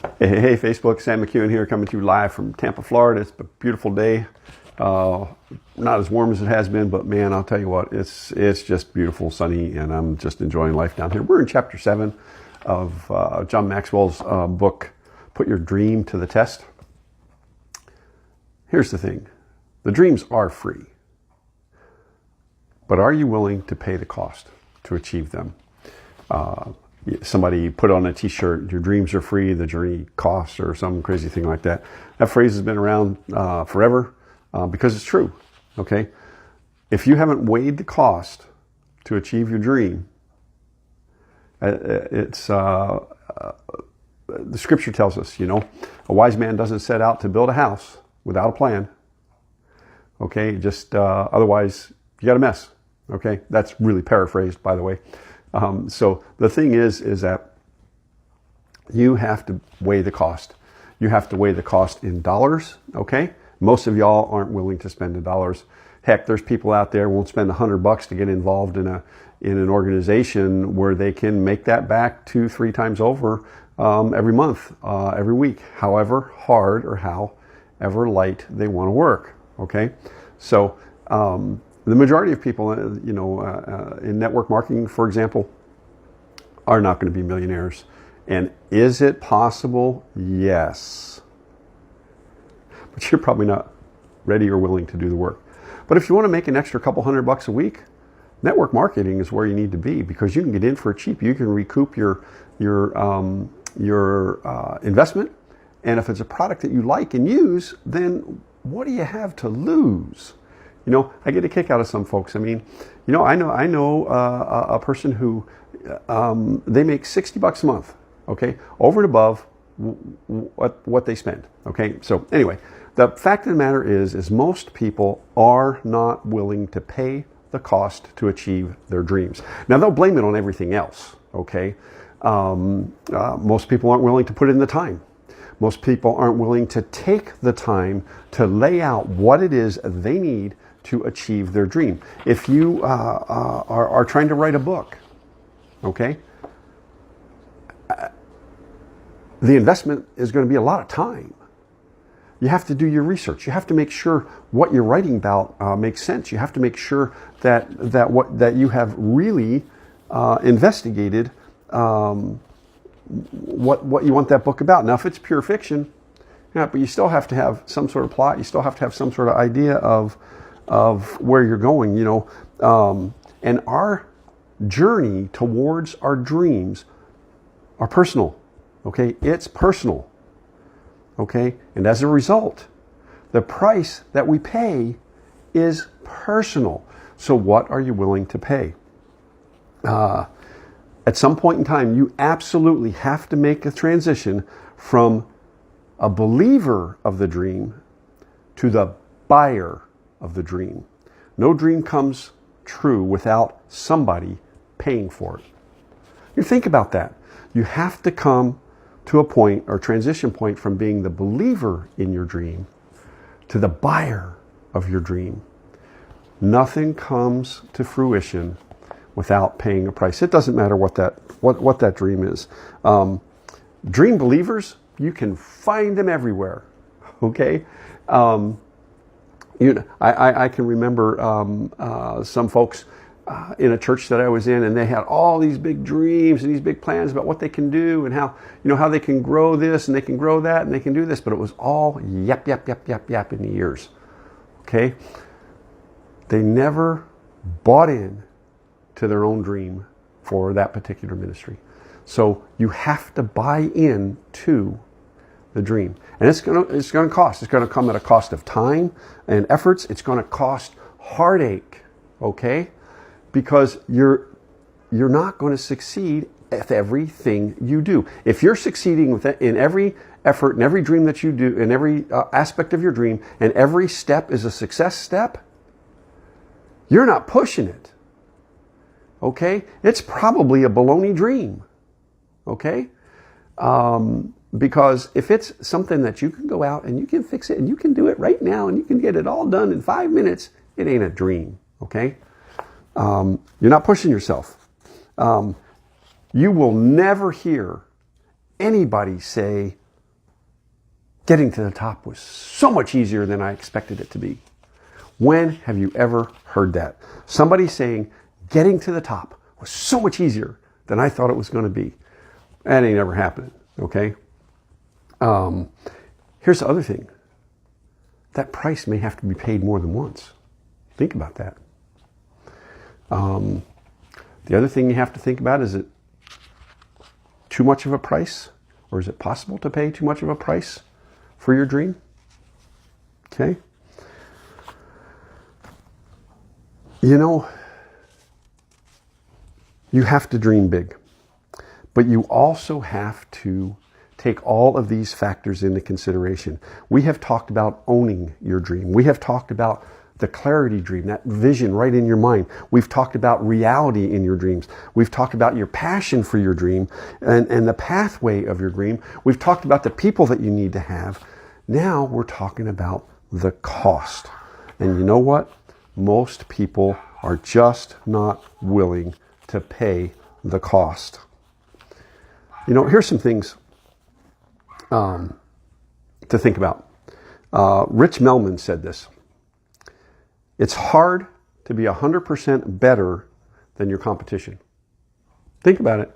Hey, Facebook, Sam McEwen here, coming to you live from Tampa, Florida. It's a beautiful day. Not as warm as it has been, but man, I'll tell you what, it's just beautiful, sunny, and I'm just enjoying life down here. We're in chapter 7 of John Maxwell's book, Put Your Dream to the Test. Here's the thing. The dreams are free, but are you willing to pay the cost to achieve them? Somebody put on a t-shirt, your dreams are free, the journey costs, or some crazy thing like that. That phrase has been around forever because it's true, okay? If you haven't weighed the cost to achieve your dream, the scripture tells us, a wise man doesn't set out to build a house without a plan, okay? Just otherwise, you got a mess, okay? That's really paraphrased, by the way. So the thing is that you have to weigh the cost. You have to weigh the cost in dollars, okay? Most of y'all aren't willing to spend the dollars. Heck, there's people out there who won't spend $100 to get involved in an organization where they can make that back 2-3 times over every month, every week, however hard or however light they want to work, okay? So the majority of people, in network marketing, for example, are not going to be millionaires. And is it possible? Yes. But you're probably not ready or willing to do the work. But if you want to make an extra couple $100 a week, network marketing is where you need to be, because you can get in for cheap. You can recoup your investment. And if it's a product that you like and use, then what do you have to lose? I get a kick out of some folks. I mean, I know a person who they make $60 a month, okay, over and above what they spend, okay. So anyway, the fact of the matter is most people are not willing to pay the cost to achieve their dreams. Now they'll blame it on everything else, okay. Most people aren't willing to put in the time. Most people aren't willing to take the time to lay out what it is they need to achieve their dream. If you are trying to write a book, okay, the investment is going to be a lot of time. You have to do your research. You have to make sure what you're writing about makes sense. You have to make sure that you have really investigated what you want that book about. Now, if it's pure fiction, but you still have to have some sort of plot. You still have to have some sort of idea of where you're going, and our journey towards our dreams are personal, okay? It's personal, okay? And as a result, the price that we pay is personal. So what are you willing to pay? At some point in time, you absolutely have to make a transition from a believer of the dream to the buyer of the dream. No dream comes true without somebody paying for it. You think about that. You have to come to a point or transition point from being the believer in your dream to the buyer of your dream. Nothing comes to fruition without paying a price. It doesn't matter what that dream is. Dream believers, you can find them everywhere. Okay. I can remember some folks in a church that I was in, and they had all these big dreams and these big plans about what they can do and how they can grow this and they can grow that and they can do this, but it was all yap in the ears. Okay? They never bought in to their own dream for that particular ministry. So you have to buy in to the dream. And it's gonna cost. It's gonna come at a cost of time and efforts. It's gonna cost heartache, okay? Because you're not going to succeed at everything you do. If you're succeeding in every effort and every dream that you do, in every aspect of your dream, and every step is a success step, you're not pushing it, okay? It's probably a baloney dream, okay? Because if it's something that you can go out and you can fix it and you can do it right now and you can get it all done in 5 minutes, it ain't a dream, okay? You're not pushing yourself. You will never hear anybody say, Getting to the top was so much easier than I expected it to be. When have you ever heard that? Somebody saying, getting to the top was so much easier than I thought it was going to be. That ain't ever happening, okay? Here's the other thing. That price may have to be paid more than once. Think about that. The other thing you have to think about, is it too much of a price? Or is it possible to pay too much of a price for your dream? Okay? You know, you have to dream big. But you also have to take all of these factors into consideration. We have talked about owning your dream. We have talked about the clarity dream, that vision right in your mind. We've talked about reality in your dreams. We've talked about your passion for your dream and the pathway of your dream. We've talked about the people that you need to have. Now we're talking about the cost. And you know what? Most people are just not willing to pay the cost. You know, here's some things to think about. Rich Melman said this. It's hard to be 100% better than your competition. Think about it.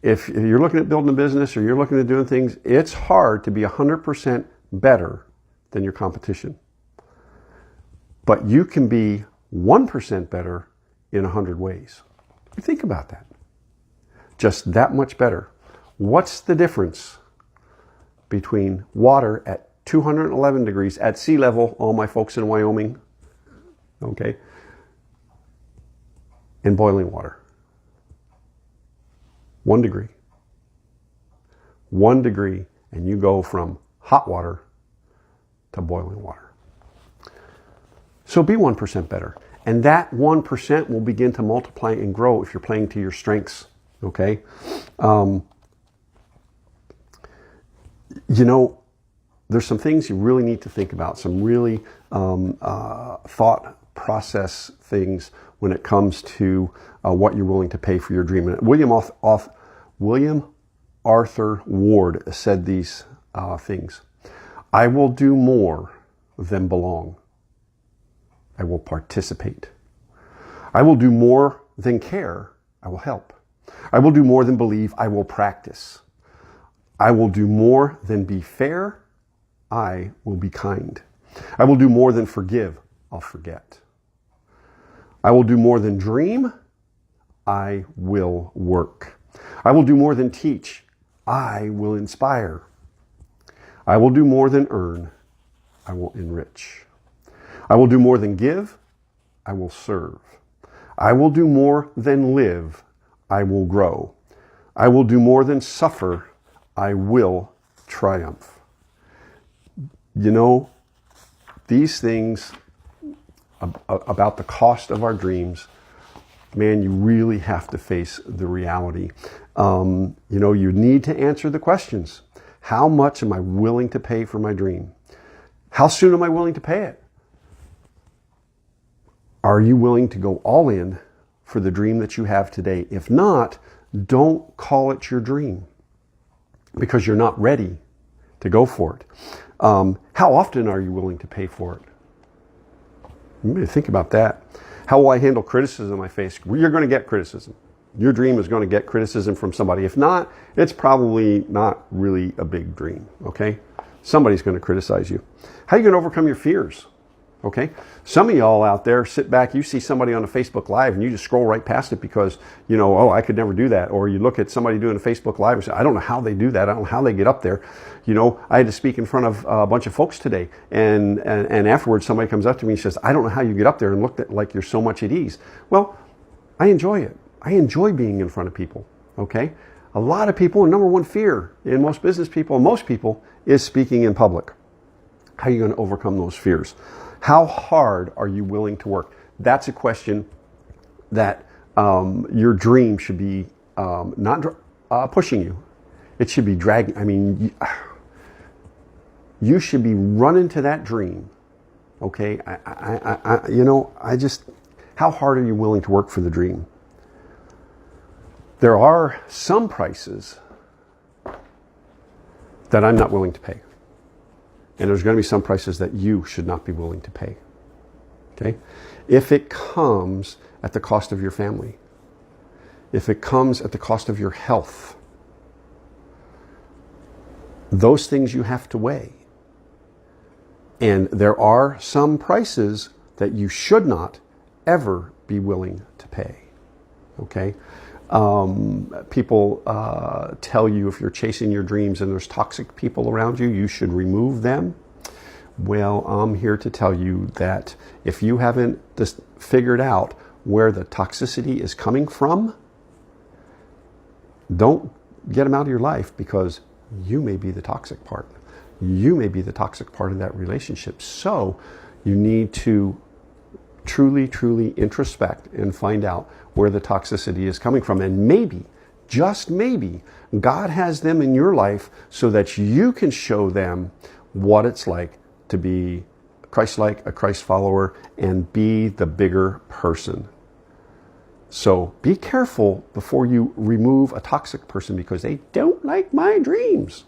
If you're looking at building a business or you're looking at doing things, it's hard to be 100% better than your competition. But you can be 1% better in 100 ways. Think about that. Just that much better. What's the difference between water at 211 degrees at sea level, all my folks in Wyoming, okay, and boiling water? 1 degree. 1 degree, and you go from hot water to boiling water. So be 1% better. And that 1% will begin to multiply and grow if you're playing to your strengths, okay? You know, there's some things you really need to think about, some really thought process things when it comes to what you're willing to pay for your dream. And William Arthur Ward said these things. I will do more than belong. I will participate. I will do more than care. I will help. I will do more than believe. I will practice. I will do more than be fair. I will be kind. I will do more than forgive. I'll forget. I will do more than dream. I will work. I will do more than teach. I will inspire. I will do more than earn. I will enrich. I will do more than give. I will serve. I will do more than live. I will grow. I will do more than suffer. I will triumph. You know, these things about the cost of our dreams, man, you really have to face the reality. You know, you need to answer the questions. How much am I willing to pay for my dream? How soon am I willing to pay it? Are you willing to go all in for the dream that you have today? If not, don't call it your dream because you're not ready to go for it. How often are you willing to pay for it? You may think about that. How will I handle criticism I face? You're going to get criticism. Your dream is going to get criticism from somebody. If not, it's probably not really a big dream, okay? Somebody's going to criticize you. How are you going to overcome your fears? Okay, some of y'all out there sit back, you see somebody on a Facebook Live and you just scroll right past it because, you know, oh, I could never do that. Or you look at somebody doing a Facebook Live and say, I don't know how they do that. I don't know how they get up there. You know, I had to speak in front of a bunch of folks today. And afterwards somebody comes up to me and says, I don't know how you get up there and look like you're so much at ease. Well, I enjoy it. I enjoy being in front of people. Okay, a lot of people, number one fear in most business people and most people is speaking in public. How are you going to overcome those fears? How hard are you willing to work? That's a question that your dream should be not pushing you. It should be dragging. I mean, you should be running to that dream. Okay, how hard are you willing to work for the dream? There are some prices that I'm not willing to pay. And there's going to be some prices that you should not be willing to pay. Okay? If it comes at the cost of your family, if it comes at the cost of your health, those things you have to weigh. And there are some prices that you should not ever be willing to pay. Okay? People tell you if you're chasing your dreams and there's toxic people around you, you should remove them. Well, I'm here to tell you that if you haven't just figured out where the toxicity is coming from, don't get them out of your life, because you may be the toxic part. You may be the toxic part of that relationship. So you need to truly, truly introspect and find out where the toxicity is coming from. And maybe, just maybe, God has them in your life so that you can show them what it's like to be Christ-like, a Christ follower, and be the bigger person. So be careful before you remove a toxic person because they don't like my dreams.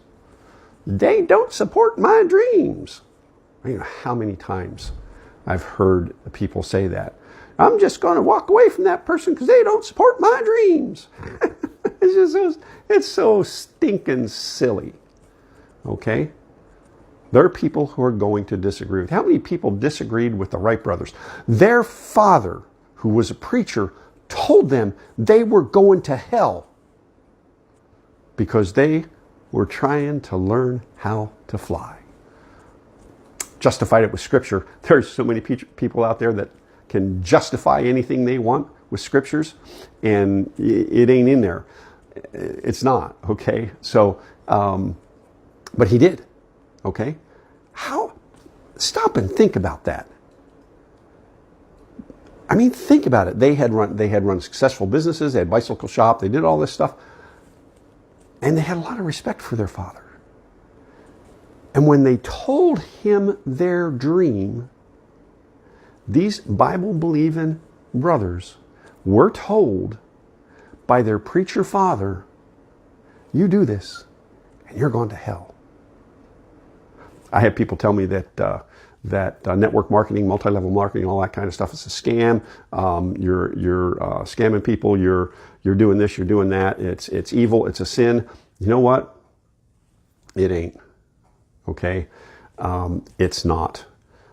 They don't support my dreams. You know how many times I've heard people say that. I'm just going to walk away from that person because they don't support my dreams. It's so stinking silly. Okay? There are people who are going to disagree with. How many people disagreed with the Wright brothers? Their father, who was a preacher, told them they were going to hell because they were trying to learn how to fly. Justified it with scripture. There's so many people out there that can justify anything they want with scriptures, and it ain't in there. It's not, okay? So, but he did, okay? How? Stop and think about that. I mean, think about it. They had run successful businesses. They had a bicycle shop. They did all this stuff. And they had a lot of respect for their father. And when they told him their dream, these Bible-believing brothers were told by their preacher father, you do this and you're going to hell. I have people tell me that network marketing, multi-level marketing, all that kind of stuff is a scam. You're scamming people. You're doing this. You're doing that. It's evil. It's a sin. You know what? It ain't. Okay, it's not.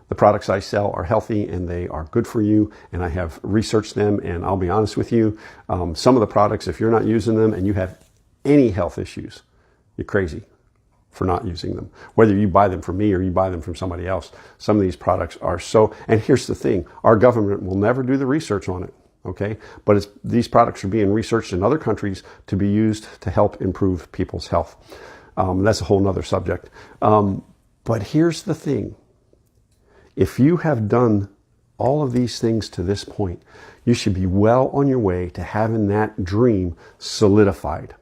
The products I sell are healthy and they are good for you, and I have researched them, and I'll be honest with you, some of the products, if you're not using them and you have any health issues, you're crazy for not using them. Whether you buy them from me or you buy them from somebody else, some of these products are so, and here's the thing, our government will never do the research on it, okay? But these products are being researched in other countries to be used to help improve people's health. That's a whole nother subject. But here's the thing. If you have done all of these things to this point, you should be well on your way to having that dream solidified.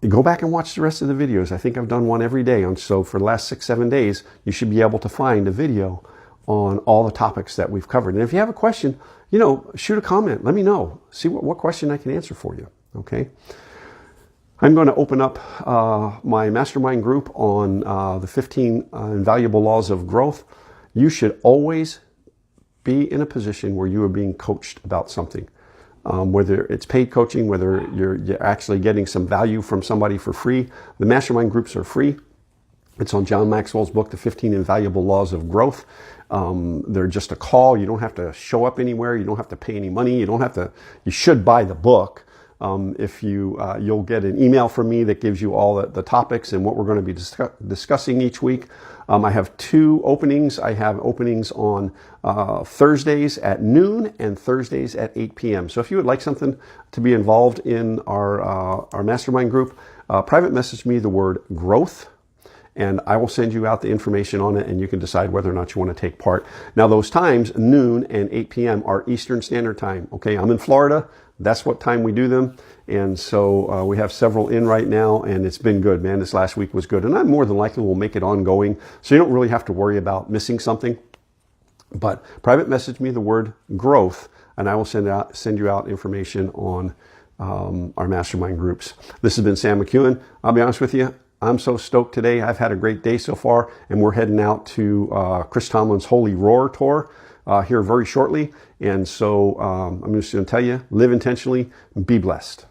Go back and watch the rest of the videos. I think I've done one every day. So for the last 6-7 days, you should be able to find a video on all the topics that we've covered. And if you have a question, shoot a comment. Let me know. See what question I can answer for you. Okay? I'm going to open up my mastermind group on the 15 invaluable laws of growth. You should always be in a position where you are being coached about something. Whether it's paid coaching, whether you're actually getting some value from somebody for free. The mastermind groups are free. It's on John Maxwell's book, The 15 Invaluable Laws of Growth. They're just a call. You don't have to show up anywhere. You don't have to pay any money. You should buy the book. If you'll get an email from me that gives you all the topics and what we're going to be discussing each week. I have 2 openings. I have openings on Thursdays at noon and Thursdays at 8 p.m. So if you would like something to be involved in our mastermind group, private message me the word growth, and I will send you out the information on it, and you can decide whether or not you want to take part. Now, those times, noon and 8 p.m., are Eastern Standard Time. Okay, I'm in Florida. That's what time we do them. And so we have several in right now, and it's been good, man. This last week was good. And I more than likely will make it ongoing, so you don't really have to worry about missing something. But private message me the word growth, and I will send you out information on our mastermind groups. This has been Sam McEwen. I'll be honest with you, I'm so stoked today. I've had a great day so far, and we're heading out to Chris Tomlin's Holy Roar Tour here very shortly. And so I'm just going to tell you, live intentionally, be blessed.